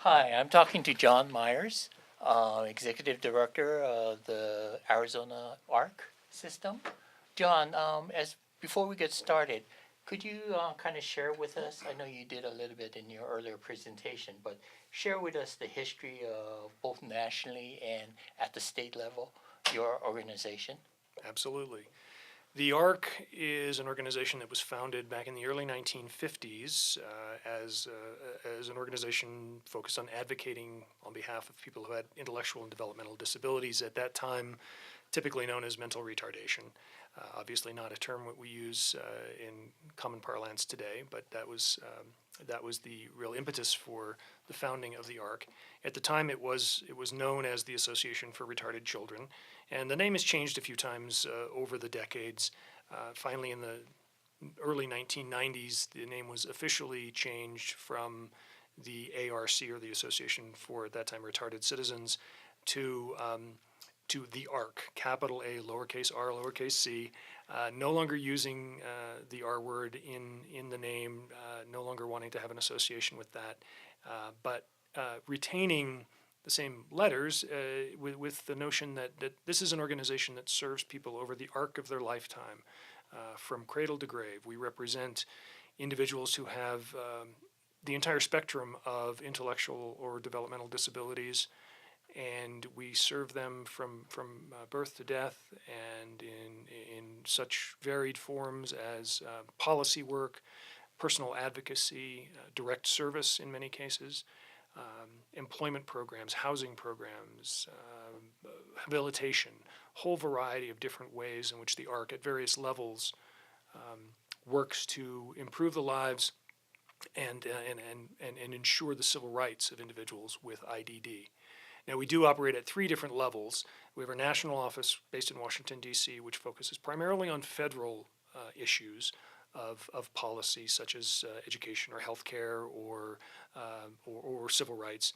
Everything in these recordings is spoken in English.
Hi, I'm talking to Jon Meyers, Executive Director of the Arizona ARC system. John, as before we get started, could you kind of share with us? I know you did a little bit in your earlier presentation, but share with us the history of both nationally and at the state level, your organization. Absolutely. The ARC is an organization that was founded back in the early 1950s as an organization focused on advocating on behalf of people who had intellectual and developmental disabilities, at that time typically known as mental retardation. Obviously not a term that we use in common parlance today, but that was the real impetus for the founding of the ARC. At the time, it was known as the Association for Retarded Children, and the name has changed a few times over the decades. Finally, in the early 1990s, the name was officially changed from the ARC, or the Association for, at that time, Retarded Citizens, to the ARC, capital A, lowercase r, lowercase c, no longer using the R word in the name, no longer wanting to have an association with that, but retaining the same letters with the notion that this is an organization that serves people over the arc of their lifetime, from cradle to grave. We represent individuals who have the entire spectrum of intellectual or developmental disabilities, and we serve them from birth to death, and in such varied forms as policy work, personal advocacy, direct service in many cases, employment programs, housing programs, habilitation, whole variety of different ways in which the ARC at various levels works to improve the lives and ensure the civil rights of individuals with IDD. Now, we do operate at three different levels. We have our national office based in Washington, D.C., which focuses primarily on federal issues of policy, such as education or healthcare or civil rights.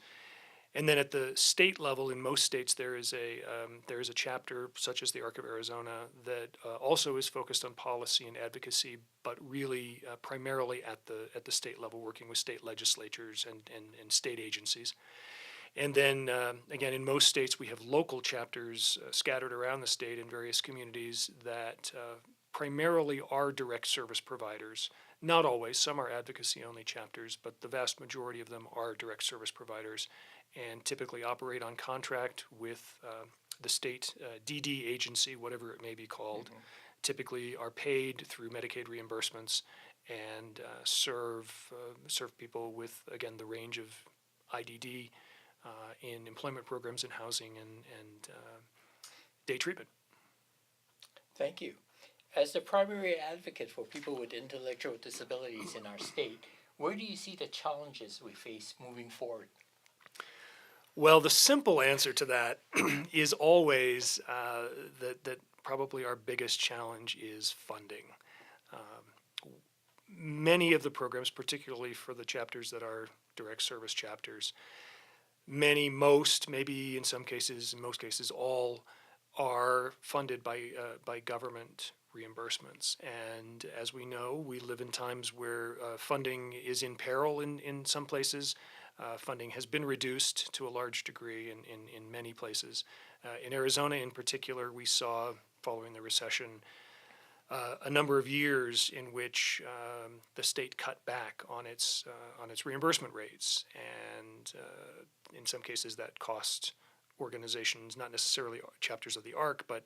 And then at the state level, in most states, there is a chapter, such as the ARC of Arizona, that also is focused on policy and advocacy, but really primarily at the state level, working with state legislatures and state agencies. And then, again, in most states, we have local chapters scattered around the state in various communities that primarily are direct service providers. Not always. Some are advocacy-only chapters, but the vast majority of them are direct service providers and typically operate on contract with the state DD agency, whatever it may be called. Mm-hmm. Typically are paid through Medicaid reimbursements and serve people with, again, the range of IDD in employment programs and housing and day treatment. Thank you. As the primary advocate for people with intellectual disabilities in our state, where do you see the challenges we face moving forward? Well, the simple answer to that is always that probably our biggest challenge is funding. Many of the programs, particularly for the chapters that are direct service chapters, most, maybe in some cases, in most cases, all are funded by government reimbursements. And as we know, we live in times where funding is in peril in some places. Funding has been reduced to a large degree in many places. In Arizona in particular, we saw, following the recession, a number of years in which the state cut back on its reimbursement rates, and in some cases that cost organizations, not necessarily chapters of the ARC, but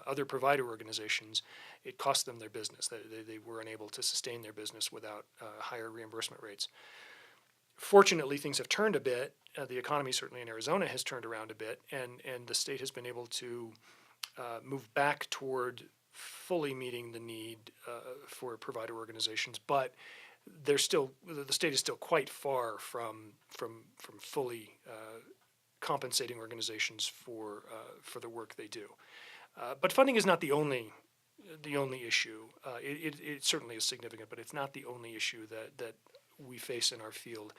other provider organizations, it cost them their business. They were unable to sustain their business without higher reimbursement rates. Fortunately, things have turned a bit. The economy, certainly in Arizona, has turned around a bit, and the state has been able to move back toward fully meeting the need for provider organizations, but the state is still quite far from fully compensating organizations for the work they do. But funding is not the only issue. It certainly is significant, but it's not the only issue that we face in our field.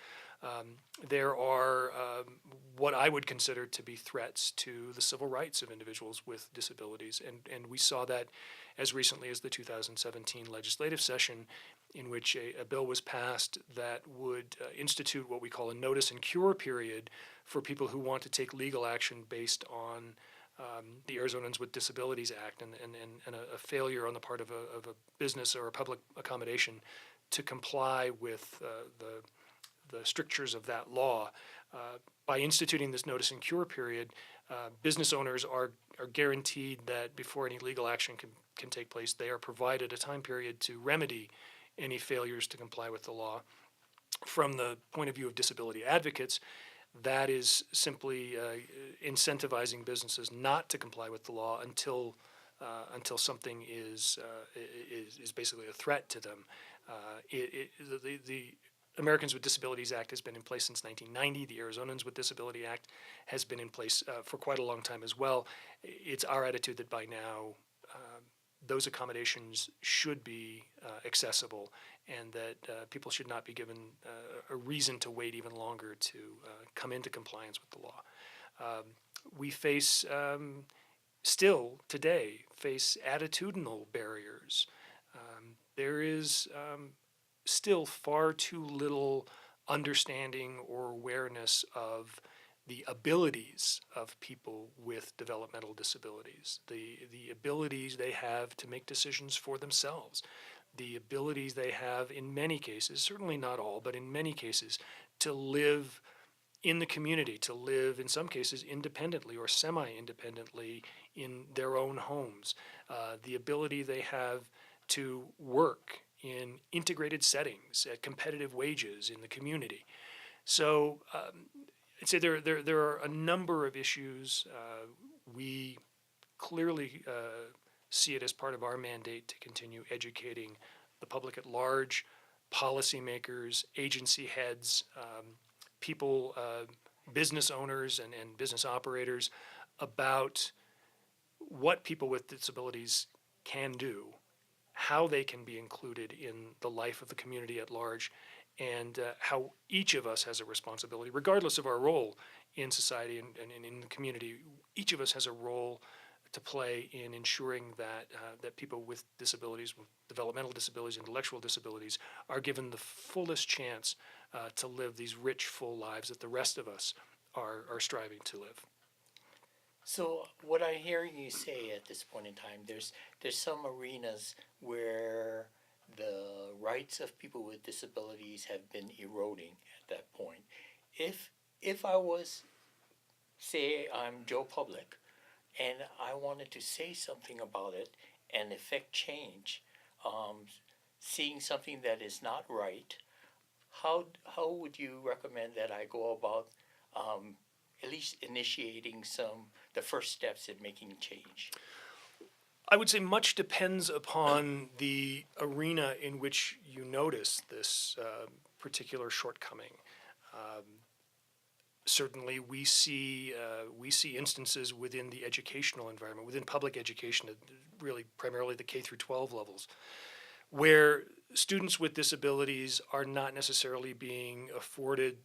There are what I would consider to be threats to the civil rights of individuals with disabilities, and we saw that as recently as the 2017 legislative session in which a bill was passed that would institute what we call a notice and cure period for people who want to take legal action based on the Arizonans with Disabilities Act and a failure on the part of a business or a public accommodation to comply with the strictures of that law. By instituting this notice and cure period, business owners are guaranteed that before any legal action can take place, they are provided a time period to remedy any failures to comply with the law. From the point of view of disability advocates, that is simply incentivizing businesses not to comply with the law until something is basically a threat to them. The Americans with Disabilities Act has been in place since 1990. The Arizonans with Disability Act has been in place for quite a long time as well. It's our attitude that by now those accommodations should be accessible, and that people should not be given a reason to wait even longer to come into compliance with the law. We face, still today, face attitudinal barriers. There is still far too little understanding or awareness of the abilities of people with developmental disabilities, the abilities they have to make decisions for themselves, the abilities they have in many cases, certainly not all, but in many cases, to live in the community, to live in some cases independently or semi-independently in their own homes, the ability they have to work in integrated settings at competitive wages in the community. So I'd say there are a number of issues. We clearly see it as part of our mandate to continue educating the public at large, policymakers, agency heads, people, business owners and business operators about what people with disabilities can do, how they can be included in the life of the community at large, and how each of us has a responsibility, regardless of our role in society and in the community. Each of us has a role to play in ensuring that that people with disabilities, with developmental disabilities, intellectual disabilities, are given the fullest chance to live these rich, full lives that the rest of us are striving to live. So what I hear you say at this point in time, there's some arenas where the rights of people with disabilities have been eroding at that point. If I was, say, I'm Joe Public, and I wanted to say something about it and effect change, seeing something that is not right, how would you recommend that I go about at least initiating the first steps in making change? I would say much depends upon the arena in which you notice this particular shortcoming. Certainly, we see instances within the educational environment, within public education, really primarily the K through 12 levels, where students with disabilities are not necessarily being afforded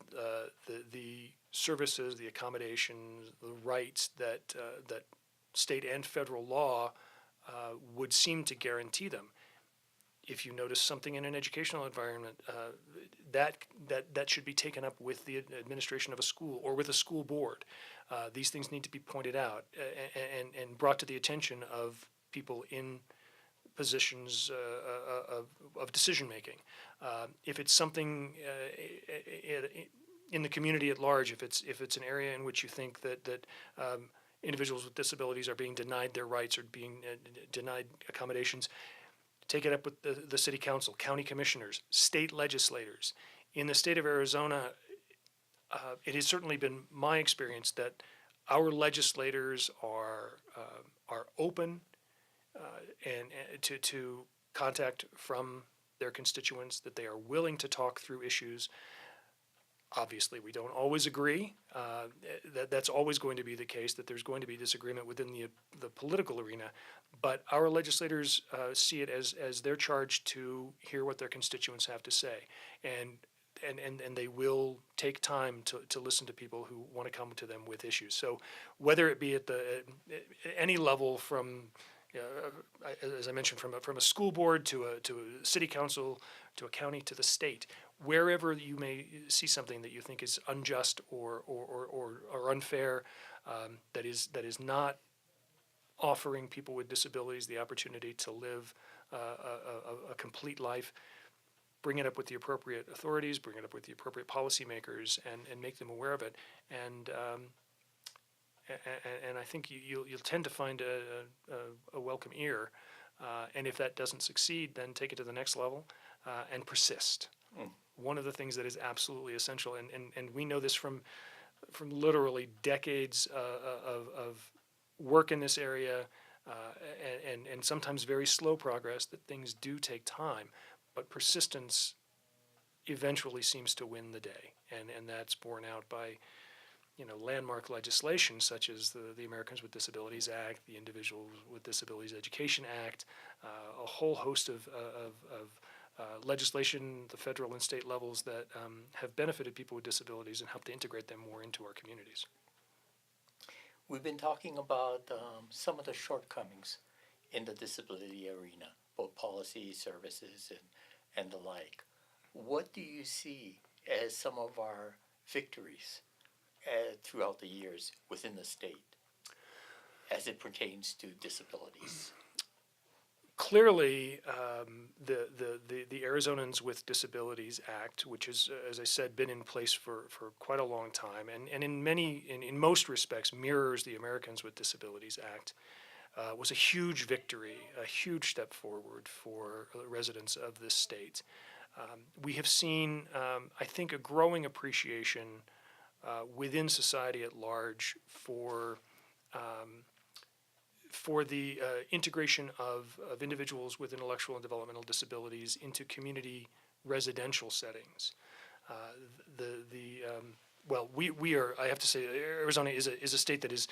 the services, the accommodations, the rights that state and federal law would seem to guarantee them. If you notice something in an educational environment, that should be taken up with the administration of a school or with a school board. These things need to be pointed out and brought to the attention of people in positions of decision making. If it's something in the community at large, if it's an area in which you think that individuals with disabilities are being denied their rights or being denied accommodations, take it up with the city council, county commissioners, state legislators. In the state of Arizona, it has certainly been my experience that our legislators are open and to contact from their constituents, that they are willing to talk through issues. Obviously, we don't always agree. That's always going to be the case, that there's going to be disagreement within the political arena. But our legislators see it as their charge to hear what their constituents have to say. And they will take time to listen to people who want to come to them with issues. So whether it be at any level from as I mentioned, from a school board to a city council to a county to the state, wherever you may see something that you think is unjust or unfair, that is not offering people with disabilities the opportunity to live a complete life, bring it up with the appropriate authorities, bring it up with the appropriate policymakers, and make them aware of it. And I think you'll tend to find a welcome ear. And if that doesn't succeed, then take it to the next level and persist. One of the things that is absolutely essential, and we know this from literally decades of work in this area, and sometimes very slow progress, that things do take time, but persistence eventually seems to win the day, and that's borne out by landmark legislation such as the Americans with Disabilities Act, the Individuals with Disabilities Education Act, a whole host of legislation, the federal and state levels, that have benefited people with disabilities and helped to integrate them more into our communities. We've been talking about some of the shortcomings in the disability arena, both policy, services, and the like. What do you see as some of our victories throughout the years within the state as it pertains to disabilities? Clearly, the Arizonans with Disabilities Act, which is, as I said, been in place for quite a long time, and in most respects mirrors the Americans with Disabilities Act, was a huge victory, a huge step forward for residents of this state. We have seen, I think, a growing appreciation within society at large for the integration of individuals with intellectual and developmental disabilities into community residential settings. We are, I have to say, Arizona is a state that is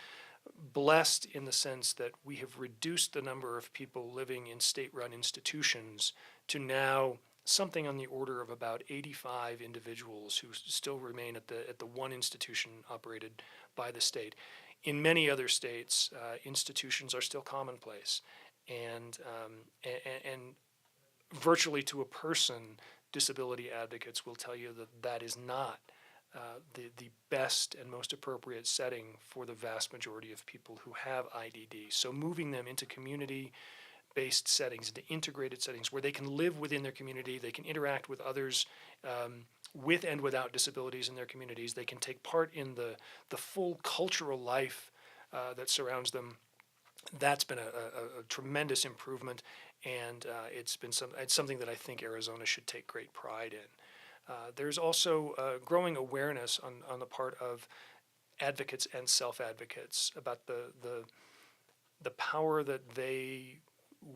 blessed in the sense that we have reduced the number of people living in state-run institutions to now something on the order of about 85 individuals who still remain at the one institution operated by the state. In many other states, institutions are still commonplace, and virtually to a person, disability advocates will tell you that that is not the best and most appropriate setting for the vast majority of people who have IDD. So moving them into community-based settings, into integrated settings where they can live within their community, they can interact with others with and without disabilities in their communities, they can take part in the full cultural life that surrounds them. That's been a tremendous improvement, and it's something that I think Arizona should take great pride in. There's also growing awareness on the part of advocates and self-advocates about the power that they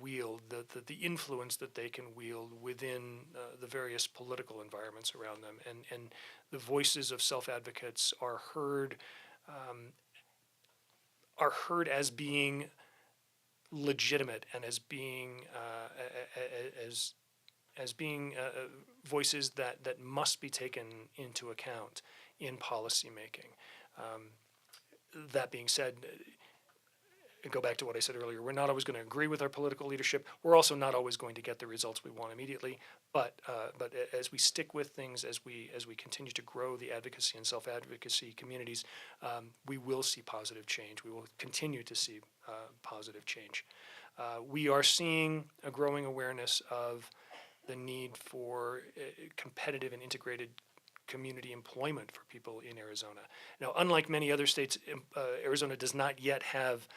wield, the influence that they can wield within the various political environments around them, and the voices of self-advocates are heard as being legitimate and as being voices that must be taken into account in policy making. That being said, go back to what I said earlier, we're not always going to agree with our political leadership. We're also not always going to get the results we want immediately. But as we stick with things, as we continue to grow the advocacy and self-advocacy communities, we will see positive change. We will continue to see positive change. We are seeing a growing awareness of the need for competitive and integrated community employment for people in Arizona. Now, unlike many other states, Arizona does not yet have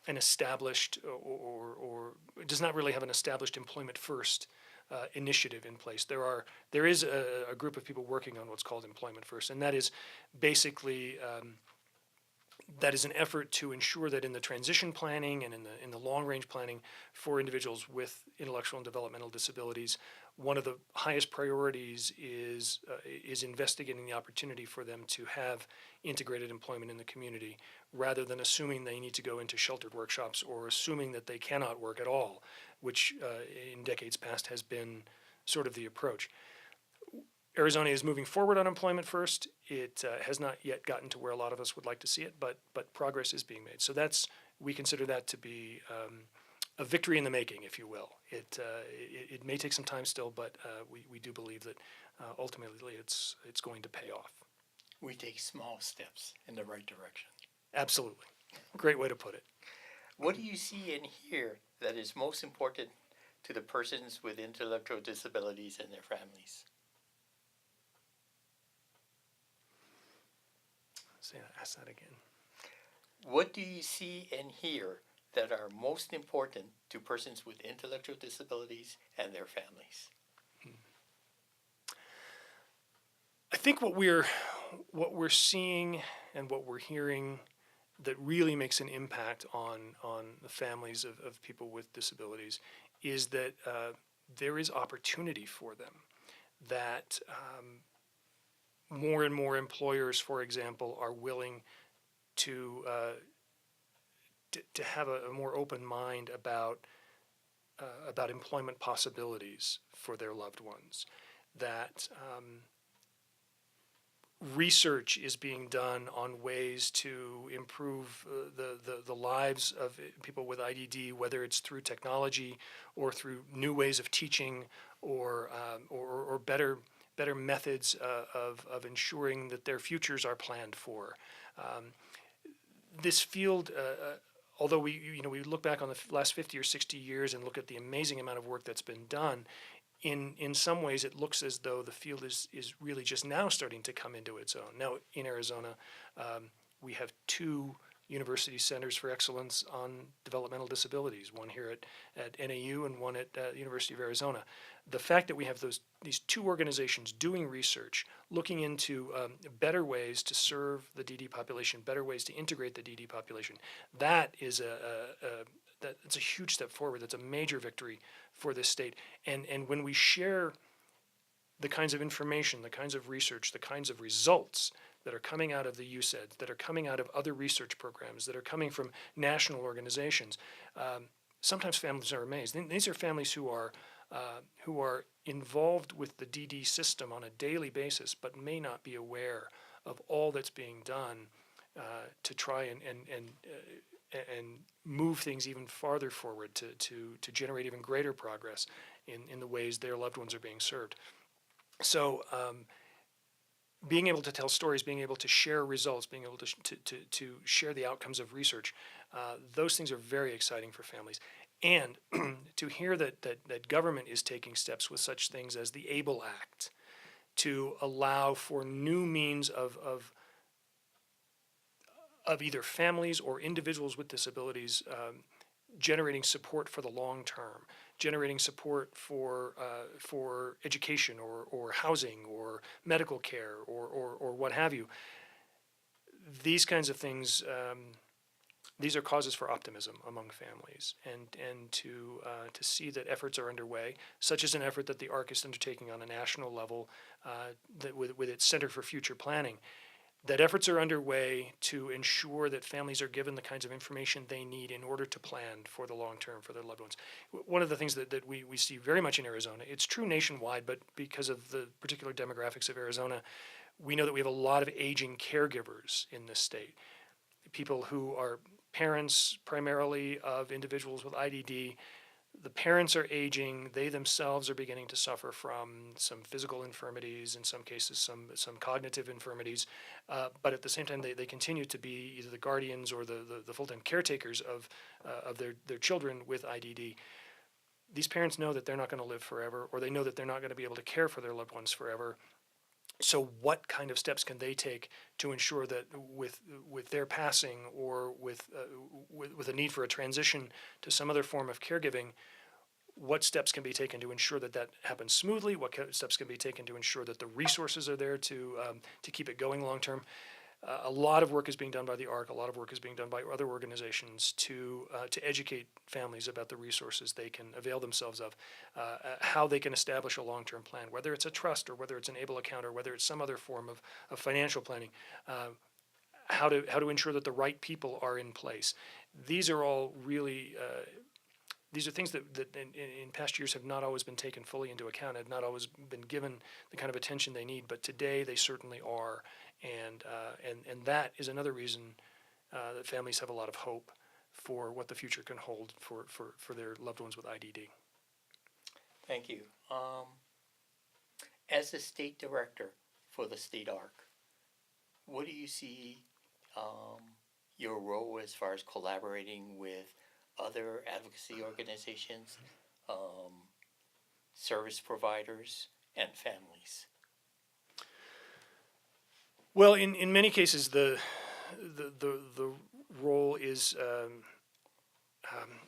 an established or does not really have an established employment first initiative in place. There is a group of people working on what's called Employment First, and that is basically that is an effort to ensure that in the transition planning and in the long range planning for individuals with intellectual and developmental disabilities, one of the highest priorities is investigating the opportunity for them to have integrated employment in the community, rather than assuming they need to go into sheltered workshops or assuming that they cannot work at all, which in decades past has been sort of the approach. Arizona is moving forward on Employment First. It has not yet gotten to where a lot of us would like to see it, but progress is being made. So we consider that to be a victory in the making, if you will. It may take some time still, but we do believe that ultimately it's going to pay off. We take small steps in the right direction. Absolutely. Great way to put it. What do you see and hear that is most important to the persons with intellectual disabilities and their families? Ask that again. What do you see and hear that are most important to persons with intellectual disabilities and their families? I think what we're seeing and what we're hearing that really makes an impact on the families of people with disabilities is that there is opportunity for them. That more and more employers, for example, are willing to have a more open mind about employment possibilities for their loved ones. That research is being done on ways to improve the lives of people with IDD, whether it's through technology or through new ways of teaching or better methods of ensuring that their futures are planned for. This field, although we look back on the last 50 or 60 years and look at the amazing amount of work that's been done, in some ways it looks as though the field is really just now starting to come into its own. Now in Arizona, we have 2 university centers for excellence on developmental disabilities, one here at NAU and one at the University of Arizona. The fact that we have these 2 organizations doing research, looking into better ways to serve the DD population, better ways to integrate the DD population, that is that's a huge step forward. That's a major victory for this state. And when we share the kinds of information, the kinds of research, the kinds of results that are coming out of the USEDs, that are coming out of other research programs, that are coming from national organizations, sometimes families are amazed. These are families who are involved with the DD system on a daily basis, but may not be aware of all that's being done to try and move things even farther forward to generate even greater progress in the ways their loved ones are being served. So being able to tell stories, being able to share results, being able to share the outcomes of research, those things are very exciting for families. And to hear that government is taking steps with such things as the ABLE Act to allow for new means of either families or individuals with disabilities generating support for the long term, generating support for education or housing or medical care or what have you. These kinds of things, these are causes for optimism among families, and to see that efforts are underway, such as an effort that the ARC is undertaking on a national level with its Center for Future Planning. That efforts are underway to ensure that families are given the kinds of information they need in order to plan for the long term for their loved ones. One of the things that we see very much in Arizona, it's true nationwide, but because of the particular demographics of Arizona, we know that we have a lot of aging caregivers in this state. People who are parents primarily of individuals with IDD. The parents are aging. They themselves are beginning to suffer from some physical infirmities, in some cases some cognitive infirmities. But at the same time, they continue to be either the guardians or the full-time caretakers of their children with IDD. These parents know that they're not going to live forever, or they know that they're not going to be able to care for their loved ones forever. So what kind of steps can they take to ensure that with their passing or with a need for a transition to some other form of caregiving, what steps can be taken to ensure that happens smoothly? What steps can be taken to ensure that the resources are there to keep it going long term? A lot of work is being done by the ARC. A lot of work is being done by other organizations to educate families about the resources they can avail themselves of, how they can establish a long-term plan, whether it's a trust or whether it's an ABLE account or whether it's some other form of financial planning, how to ensure that the right people are in place. These are all really these are things that in past years have not always been taken fully into account, have not always been given the kind of attention they need, but today they certainly are. And that is another reason that families have a lot of hope for what the future can hold for their loved ones with IDD. Thank you. As the state director for the state ARC, what do you see your role as far as collaborating with other advocacy organizations, service providers, and families? Well, in many cases, the role is,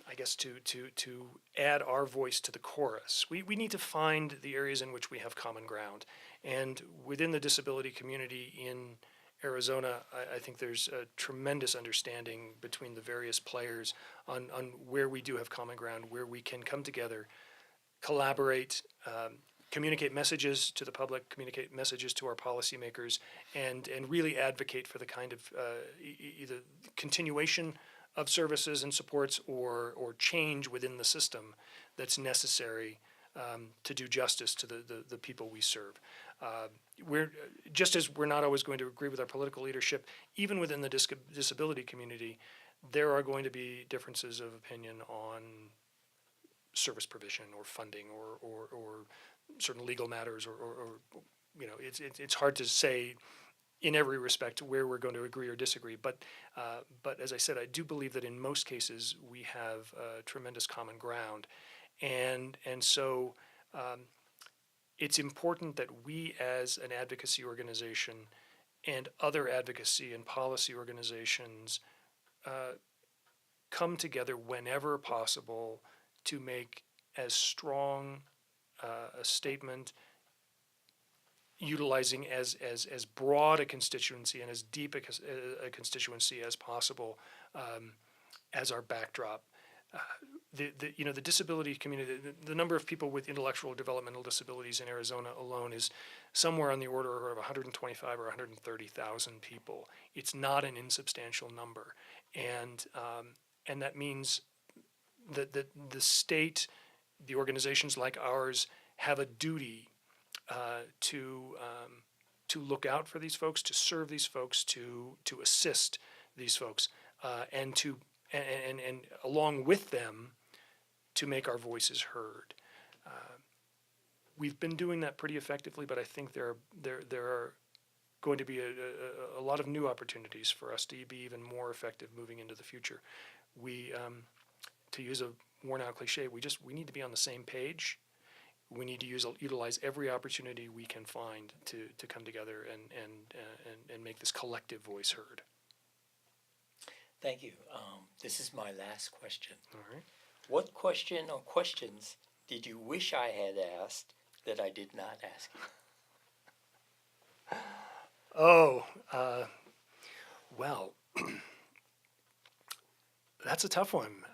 I guess, to add our voice to the chorus. We need to find the areas in which we have common ground. And within the disability community in Arizona, I think there's a tremendous understanding between the various players on where we do have common ground, where we can come together, collaborate, communicate messages to the public, communicate messages to our policymakers, and really advocate for the kind of either continuation of services and supports or change within the system that's necessary to do justice to the people we serve. We're just as we're not always going to agree with our political leadership, even within the disability community, there are going to be differences of opinion on service provision or funding or certain legal matters or it's hard to say in every respect where we're going to agree or disagree. But as I said, I do believe that in most cases we have tremendous common ground, and so it's important that we as an advocacy organization and other advocacy and policy organizations come together whenever possible to make as strong a statement, utilizing as broad a constituency and as deep a constituency as possible as our backdrop. The disability community, the number of people with intellectual or developmental disabilities in Arizona alone is somewhere on the order of 125 or 130,000 people. It's not an insubstantial number, and that means that the state, the organizations like ours, have a duty to look out for these folks, to serve these folks, to assist these folks, and along with them to make our voices heard. We've been doing that pretty effectively, but I think there are going to be a lot of new opportunities for us to be even more effective moving into the future. We, to use a worn-out cliche, we need to be on the same page. We need to utilize every opportunity we can find to come together and make this collective voice heard. Thank you. This is my last question. All right. What question or questions did you wish I had asked that I did not ask you? Oh, well, that's a tough one.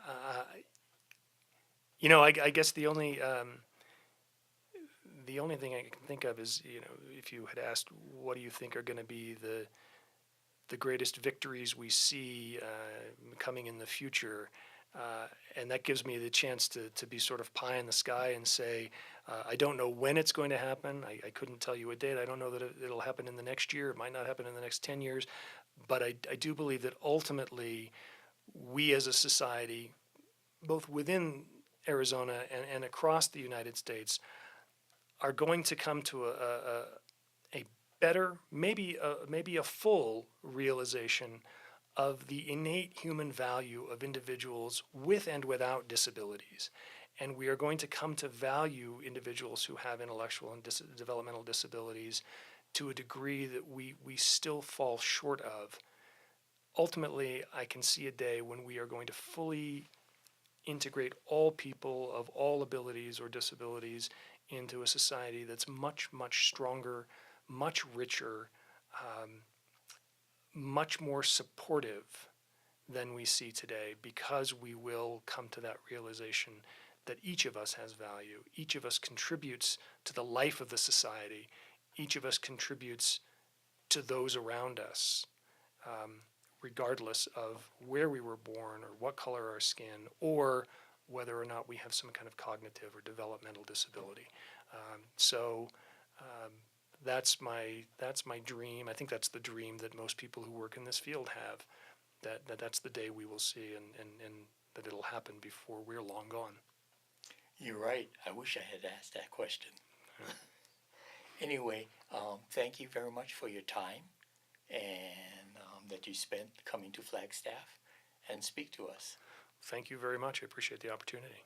I guess the only thing I can think of is, if you had asked, what do you think are going to be the greatest victories we see coming in the future, and that gives me the chance to be sort of pie in the sky and say, I don't know when it's going to happen. I couldn't tell you a date. I don't know that it'll happen in the next year. It might not happen in the next 10 years. But I do believe that ultimately we as a society, both within Arizona and across the United States, are going to come to a better, maybe a full realization of the innate human value of individuals with and without disabilities. And we are going to come to value individuals who have intellectual and developmental disabilities to a degree that we still fall short of. Ultimately, I can see a day when we are going to fully integrate all people of all abilities or disabilities into a society that's much, much stronger, much richer, much more supportive than we see today, because we will come to that realization that each of us has value. Each of us contributes to the life of the society. Each of us contributes to those around us, regardless of where we were born or what color our skin, or whether or not we have some kind of cognitive or developmental disability. That's my dream. I think that's the dream that most people who work in this field have. that's the day we will see, and that it'll happen before we're long gone. You're right. I wish I had asked that question. Anyway, thank you very much for your time and that you spent coming to Flagstaff and speak to us. Thank you very much. I appreciate the opportunity.